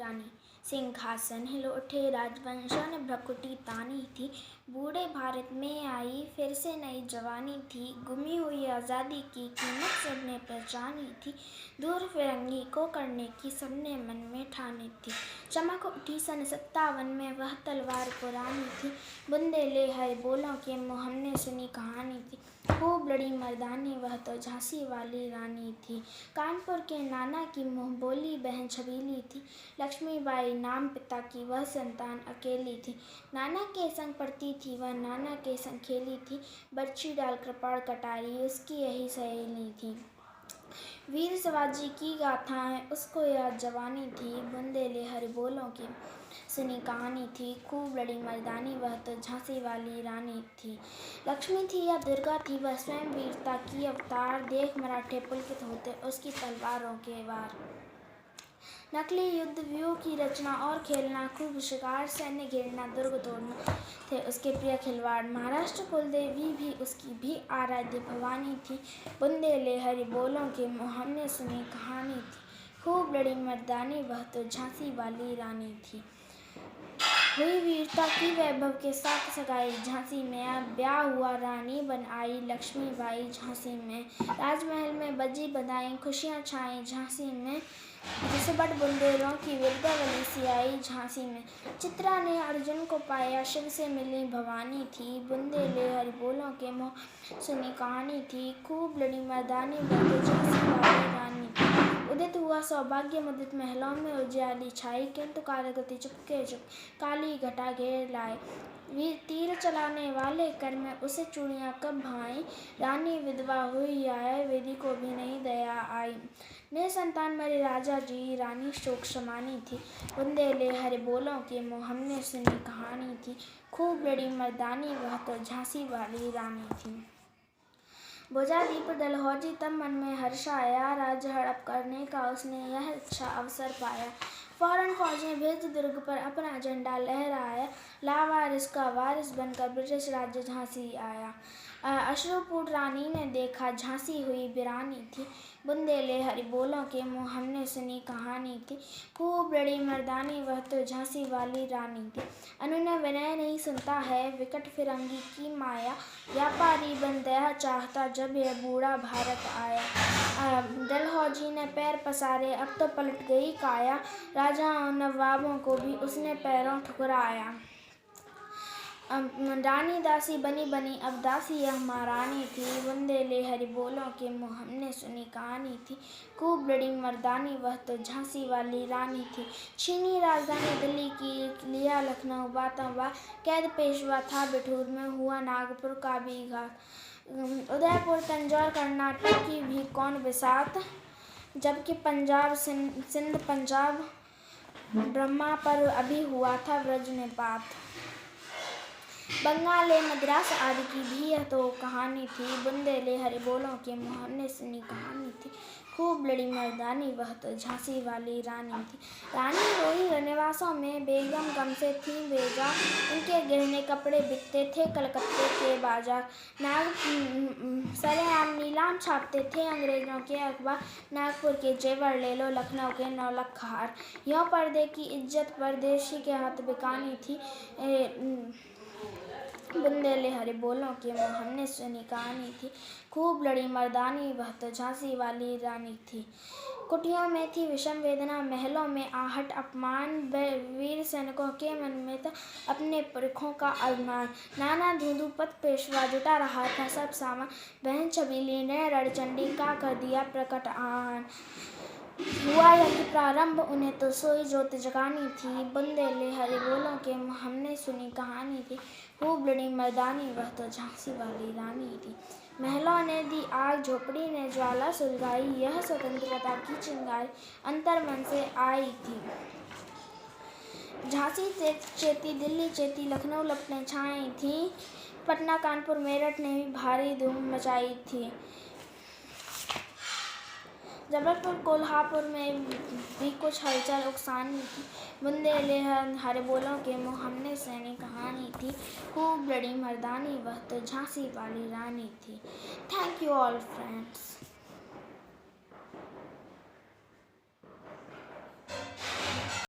रानी। सिंहासन हिल उठे, राजवंशों ने भ्रकुटी तानी थी। बूढ़े भारत में आई फिर से नई जवानी थी। गुमी हुई आज़ादी की कीमत सबने पहचानी थी। दूर फिरंगी को करने की सबने मन में ठानी थी। चमक उठी सन 57 में वह तलवार पुरानी थी। बुंदेले हर बोलों के मुँह हमने सुनी कहानी थी। खूब लड़ी मर्दानी वह तो झांसी वाली रानी थी। कानपुर के नाना की मुँह बोली बहन छबीली थी। लक्ष्मीबाई नाम पिता की वह संतान अकेली थी। नाना के संग पढ़ती थी वह, नाना के संग खेली थी। बर्छी डाल कृपाण कटारी उसकी यही सहेली थी। वीर शिवाजी की गाथाएं उसको याद जवानी थी। बुंदेले हर बोलों की सुनी कहानी थी। खूब लड़ी मर्दानी वह तो झांसी वाली रानी थी। लक्ष्मी थी या दुर्गा थी वह स्वयं वीरता की अवतार। देख मराठे पुलकित होते उसकी तलवारों के वार। नकली युद्ध व्यूह की रचना और खेलना, खूब शिकार सैन्य घेरना, दुर्ग तोड़ना थे उसके प्रिय खिलवाड़। महाराष्ट्र कुलदेवी भी उसकी भी आराध्य भवानी थी। बुंदेले हरि बोलों के मुँह हमने सुनी कहानी थी। खूब लड़ी मर्दानी वह तो झांसी वाली रानी थी। हुई वीरता की वैभव के साथ सगाई, झांसी में अब ब्याह हुआ रानी बन आई लक्ष्मीबाई झांसी में। राजमहल में बजी बधाई, खुशियाँ छाई झांसी में। जिसे बड़ बुंदेलों की विद्यावली सी आई झांसी में। चित्रा ने अर्जुन को पाया, शिव से मिली भवानी थी। बुंदेले हरि बोलों के मुँह सुनी कहानी थी। खूब लड़ी मर्दानी वह तो झांसी वाली रानी थी। उदित हुआ सौभाग्य मुदित महलों में उजियाली छाई, किंतु कालगति चुपके चुप काली घटा घेर लाए। वीर तीर चलाने वाले कर में उसे चूड़ियाँ कब भाई। रानी विधवा हुई आए, वेदी को भी नहीं दया आई। निसंतान मरे राजा जी, रानी शोक शमानी थी। बुंदेले हरि बोलों के मुँह हमने सुनी कहानी थी। खूब लड़ी मर्दानी वह तो झांसी वाली रानी थी। बुझा दीप डलहौजी तब मन में हर्ष आया, राज्य हड़प करने का उसने यह अच्छा अवसर पाया। फौरन फौजें भेज दुर्ग पर अपना झंडा लहराया। लावारिस का वारिस बनकर ब्रिटिश राज्य झांसी आया। अश्रुपूर्ण रानी ने देखा झांसी हुई वीरानी थी। बुंदेले हरि बोलों के मुँह हमने सुनी कहानी थी। खूब लड़ी मर्दानी वह तो झांसी वाली रानी थी। अनुनय विनय नहीं सुनता है, विकट फिरंगी की माया। व्यापारी बन दया चाहता जब यह बूढ़ा भारत आया। डलहौजी ने पैर पसारे अब तो पलट गई काया। राजाओं नवाबों को भी उसने पैरों ठुकराया। रानी दासी बनी बनी अब दासी यह महारानी थी। बुंदेले हरि बोलों के मुँह हमने सुनी कहानी थी। खूब लड़ी मर्दानी वह तो झांसी वाली रानी थी। छीनी राजधानी दिल्ली की, लिया लखनऊ बातों बात। कैद पेशवा था बिठूर में, हुआ नागपुर का भी घात। उदयपुर तंजौर कर्नाटक की भी कौन बिसात। जबकि पंजाब सिंध पंजाब ब्रह्मा पर अभी हुआ था वज्रपात। बंगाल मद्रास आदि की भी यह तो कहानी थी। बुंदेले हरि बोलों के मुँह हमने सुनी कहानी थी। खूब लड़ी मर्दानी वह तो झांसी वाली रानी थी। रानी रोई निवासों में, बेगम गम से थी बेजार। उनके गहने कपड़े बिकते थे कलकत्ते के बाजार। सरेआम नीलाम छापते थे अंग्रेजों के अखबार। नागपुर के जेवर ले लो, लखनऊ के 9 लाख हार। यों पर्दे की इज्जत परदेशी के हाथ बिकानी थी। बुंदेले हरि बोलों के मुँह हमने सुनी कहानी थी। खूब लड़ी मर्दानी वह तो झांसी वाली रानी थी। कुटियों में थी विषम वेदना, महलों में आहट अपमान। वीर सैनिकों के मन में था अपने पुरखों का अभिमान। नाना धूंधूपत पेशवा जुटा रहा था सब सामान। बहन छबीली ने रणचंडी का कर दिया प्रकट आह्वान। हुआ यज्ञ प्रारंभ, उन्हें तो सोई ज्योति जगानी थी। बुंदेले हरि बोलों के मुँह हमने सुनी कहानी थी। खूब लड़ी मर्दानी वह तो झांसी वाली रानी थी। महलों ने दी आग, झोपड़ी ने ज्वाला सुलगाई। यह स्वतंत्रता की चिंगारी अंतर मन से आई थी। झांसी चेती, दिल्ली चेती, लखनऊ लपटें छाई थी। पटना कानपुर मेरठ ने भी भारी धूम मचाई थी। जबलपुर कोल्हापुर में भी कुछ हलचल उकसानी थी। बुंदेले हरि बोलों के मुँह हमने सुनी कहानी थी। खूब लड़ी मर्दानी वह तो झांसी वाली रानी थी। Thank you all friends.